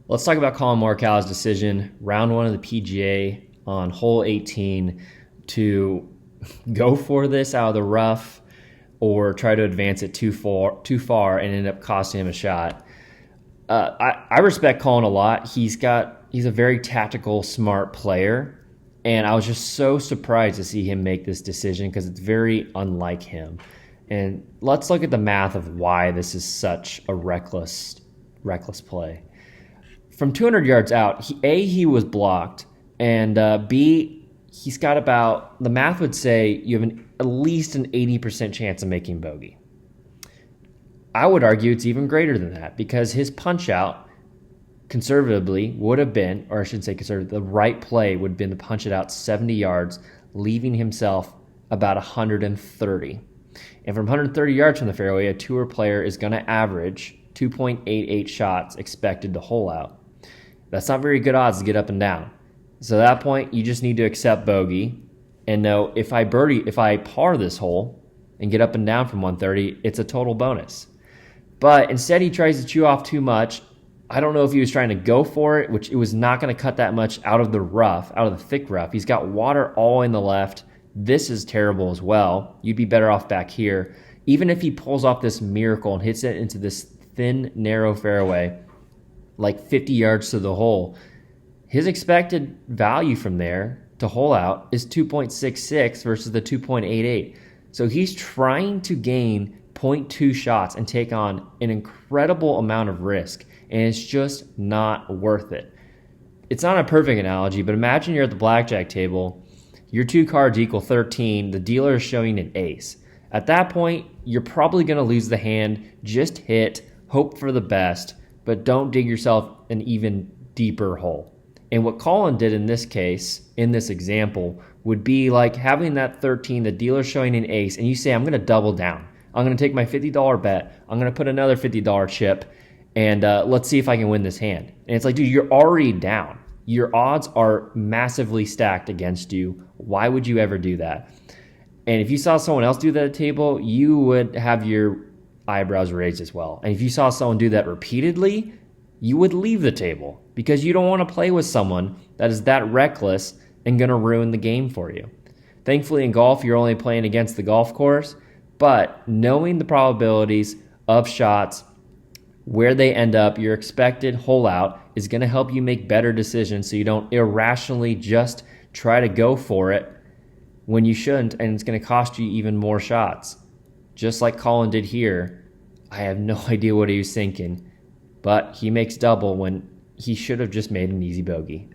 Let's talk about Collin Morikawa's decision, round one of the PGA on hole 18, to go for this out of the rough or try to advance it too far and end up costing him a shot. I respect Collin a lot. He's a very tactical, smart player, and I was just so surprised to see him make this decision because it's very unlike him. And let's look at the math of why this is such a reckless play. From 200 yards out, he was blocked, and B, he's got about, the math would say you have at least an 80% chance of making bogey. I would argue it's even greater than that because his punch out conservatively would have been, or I should say conservatively, the right play would have been to punch it out 70 yards, leaving himself about 130. And from 130 yards from the fairway, a tour player is going to average 2.88 shots expected to hole out. That's not very good odds to get up and down. So at that point, you just need to accept bogey and know if I par this hole and get up and down from 130, it's a total bonus. But instead, he tries to chew off too much. I don't know if he was trying to go for it, which it was not going to cut that much out of the rough, out of the thick rough. He's got water all in the left. This is terrible as well. You'd be better off back here. Even if he pulls off this miracle and hits it into this thin, narrow fairway, like 50 yards to the hole, his expected value from there to hole out is 2.66 versus the 2.88. So he's trying to gain 0.2 shots and take on an incredible amount of risk, and it's just not worth it. It's not a perfect analogy, but imagine you're at the blackjack table, your two cards equal 13, the dealer is showing an ace. At that point, you're probably going to lose the hand. Just hit, hope for the best, but don't dig yourself an even deeper hole. And what Collin did in this case, in this example, would be like having that 13, the dealer showing an ace, and you say, I'm going to double down. I'm going to take my $50 bet. I'm going to put another $50 chip, and let's see if I can win this hand. And it's like, dude, you're already down. Your odds are massively stacked against you. Why would you ever do that? And if you saw someone else do that at the table, you would have your eyebrows raised as well. And if you saw someone do that repeatedly, you would leave the table because you don't want to play with someone that is that reckless and going to ruin the game for you. Thankfully, in golf, you're only playing against the golf course, but knowing the probabilities of shots, where they end up, your expected hole out is going to help you make better decisions so you don't irrationally just try to go for it when you shouldn't, and it's going to cost you even more shots. Just like Collin did here, I have no idea what he was thinking, but he makes double when he should have just made an easy bogey.